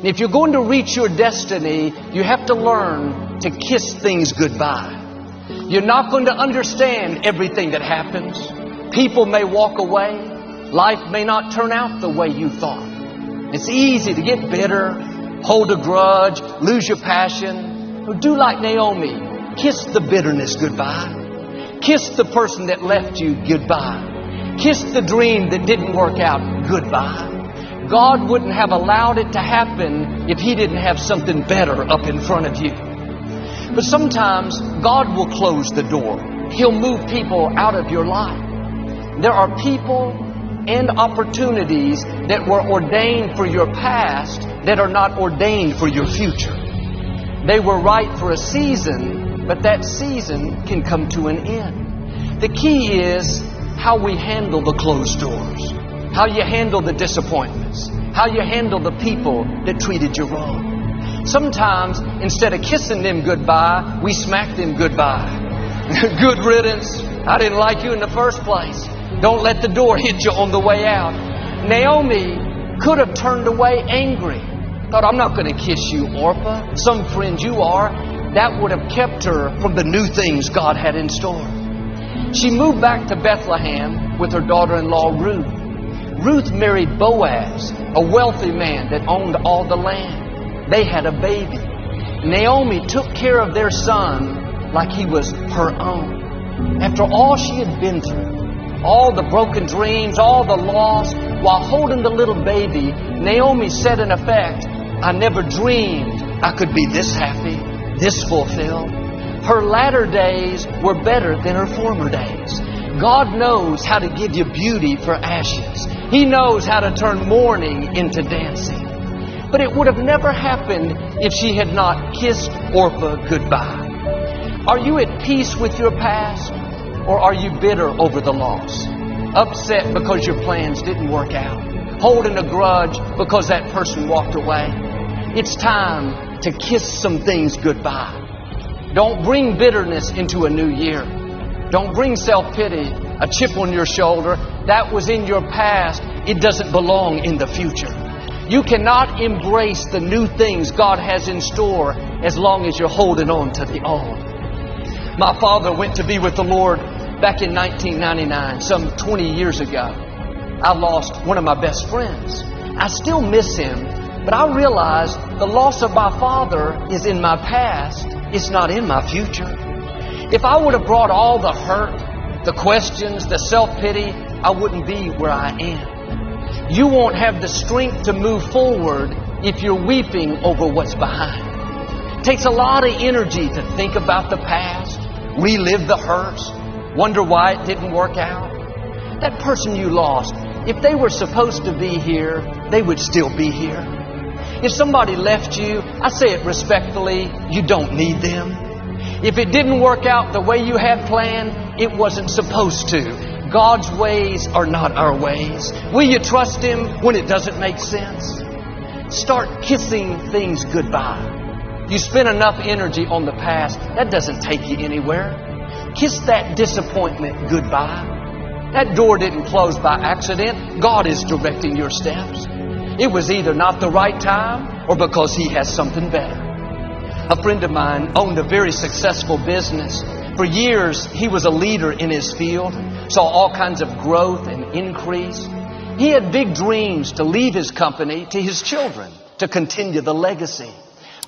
And if you're going to reach your destiny, you have to learn to kiss things goodbye. You're not going to understand everything that happens. People may walk away. Life may not turn out the way you thought. It's easy to get bitter, hold a grudge, lose your passion. Well, do like Naomi. Kiss the bitterness goodbye. Kiss the person that left you goodbye. Kiss the dream that didn't work out goodbye. God wouldn't have allowed it to happen if He didn't have something better up in front of you. But sometimes God will close the door. He'll move people out of your life. There are people and opportunities that were ordained for your past that are not ordained for your future. They were right for a season, but that season can come to an end. The key is how we handle the closed doors, how you handle the disappointments, how you handle the people that treated you wrong. Sometimes, instead of kissing them goodbye, we smack them goodbye. Good riddance. I didn't like you in the first place. Don't let the door hit you on the way out. Naomi could have turned away angry. Thought, I'm not going to kiss you, Orpah. Some friend you are. That would have kept her from the new things God had in store. She moved back to Bethlehem with her daughter-in-law, Ruth. Ruth married Boaz, a wealthy man that owned all the land. They had a baby. Naomi took care of their son like he was her own. After all she had been through, all the broken dreams, all the loss, while holding the little baby, Naomi said in effect, I never dreamed I could be this happy, this fulfilled. Her latter days were better than her former days. God knows how to give you beauty for ashes. He knows how to turn mourning into dancing. But it would have never happened if she had not kissed Orpah goodbye. Are you at peace with your past? Or are you bitter over the loss? Upset because your plans didn't work out? Holding a grudge because that person walked away? It's time to kiss some things goodbye. Don't bring bitterness into a new year. Don't bring self-pity, a chip on your shoulder. That was in your past. It doesn't belong in the future. You cannot embrace the new things God has in store as long as you're holding on to the old. My father went to be with the Lord back in 1999, some 20 years ago. I lost one of my best friends. I still miss him, but I realized the loss of my father is in my past. It's not in my future. If I would have brought all the hurt, the questions, the self-pity, I wouldn't be where I am. You won't have the strength to move forward if you're weeping over what's behind. It takes a lot of energy to think about the past, relive the hurts, wonder why it didn't work out. That person you lost, if they were supposed to be here, they would still be here. If somebody left you, I say it respectfully, you don't need them. If it didn't work out the way you had planned, it wasn't supposed to. God's ways are not our ways. Will you trust Him when it doesn't make sense? Start kissing things goodbye. You spend enough energy on the past, that doesn't take you anywhere. Kiss that disappointment goodbye. That door didn't close by accident. God is directing your steps. It was either not the right time or because He has something better. A friend of mine owned a very successful business. For years, he was a leader in his field, saw all kinds of growth and increase. He had big dreams to leave his company to his children, to continue the legacy.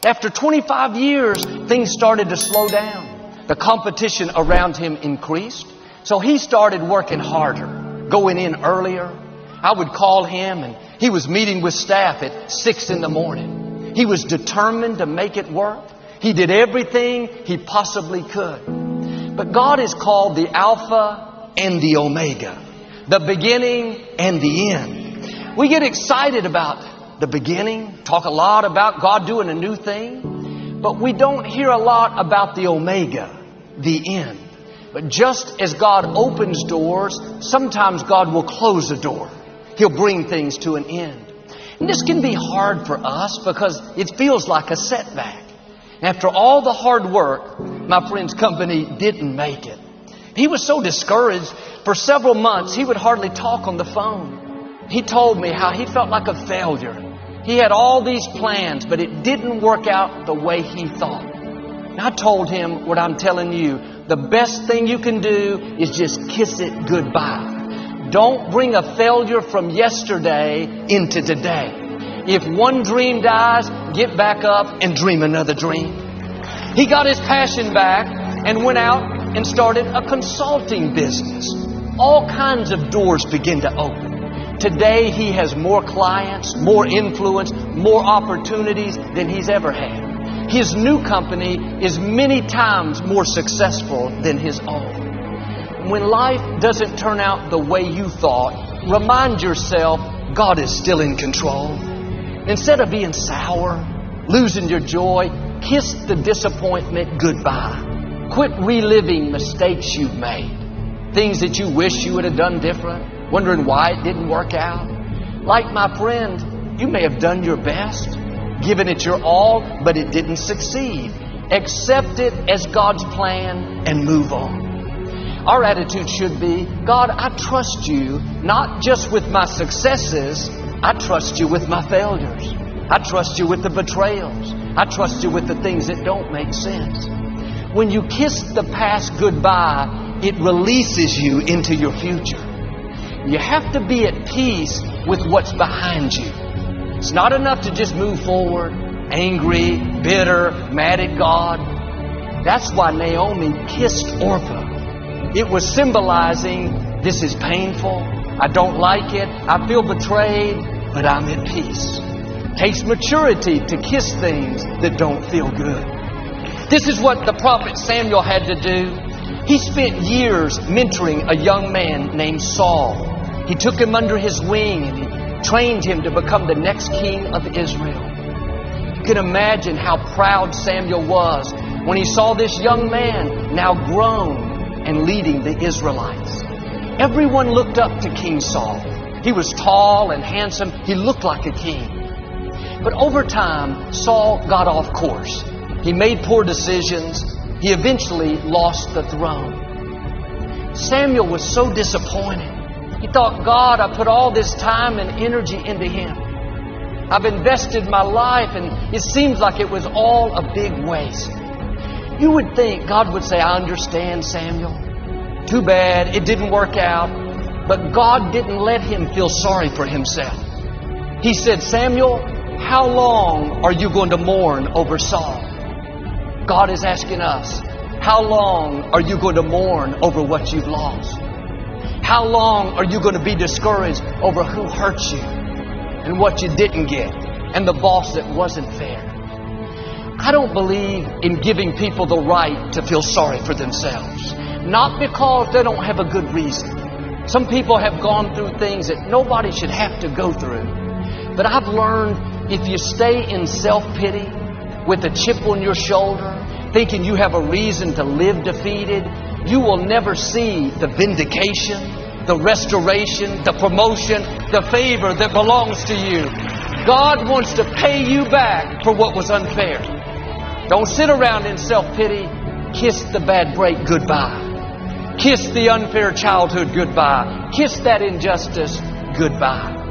After 25 years, things started to slow down. The competition around him increased. So he started working harder, going in earlier. I would call him and he was meeting with staff at 6 in the morning. He was determined to make it work. He did everything he possibly could. But God is called the Alpha and the Omega, the beginning and the end. We get excited about the beginning, talk a lot about God doing a new thing, but we don't hear a lot about the Omega, the end. But just as God opens doors, sometimes God will close a door. He'll bring things to an end. And this can be hard for us because it feels like a setback. After all the hard work, my friend's company didn't make it. He was so discouraged. For several months, he would hardly talk on the phone. He told me how he felt like a failure. He had all these plans, but it didn't work out the way he thought. And I told him what I'm telling you. The best thing you can do is just kiss it goodbye. Don't bring a failure from yesterday into today. If one dream dies, get back up and dream another dream. He got his passion back and went out and started a consulting business. All kinds of doors began to open. Today he has more clients, more influence, more opportunities than he's ever had. His new company is many times more successful than his own. When life doesn't turn out the way you thought, remind yourself God is still in control. Instead of being sour, losing your joy, kiss the disappointment goodbye. Quit reliving mistakes you've made. Things that you wish you would have done different, wondering why it didn't work out. Like my friend, you may have done your best, given it your all, but it didn't succeed. Accept it as God's plan and move on. Our attitude should be, God, I trust you not just with my successes, I trust you with my failures. I trust you with the betrayals. I trust you with the things that don't make sense. When you kiss the past goodbye, it releases you into your future. You have to be at peace with what's behind you. It's not enough to just move forward, angry, bitter, mad at God. That's why Naomi kissed Orpah. It was symbolizing, this is painful, I don't like it, I feel betrayed, but I'm at peace. It takes maturity to kiss things that don't feel good. This is what the prophet Samuel had to do. He spent years mentoring a young man named Saul. He took him under his wing and he trained him to become the next king of Israel. You can imagine how proud Samuel was when he saw this young man now grown and leading the Israelites. Everyone looked up to King Saul. He was tall and handsome. He looked like a king. But over time, Saul got off course. He made poor decisions. He eventually lost the throne. Samuel was so disappointed. He thought, God, I put all this time and energy into him. I've invested my life and it seems like it was all a big waste. You would think God would say, I understand, Samuel. Too bad, it didn't work out. But God didn't let him feel sorry for himself. He said, Samuel, how long are you going to mourn over Saul? God is asking us, how long are you going to mourn over what you've lost? How long are you going to be discouraged over who hurt you and what you didn't get and the boss that wasn't fair? I don't believe in giving people the right to feel sorry for themselves. Not because they don't have a good reason. Some people have gone through things that nobody should have to go through. But I've learned if you stay in self-pity with a chip on your shoulder, thinking you have a reason to live defeated, you will never see the vindication, the restoration, the promotion, the favor that belongs to you. God wants to pay you back for what was unfair. Don't sit around in self-pity. Kiss the bad break goodbye. Kiss the unfair childhood goodbye. Kiss that injustice goodbye.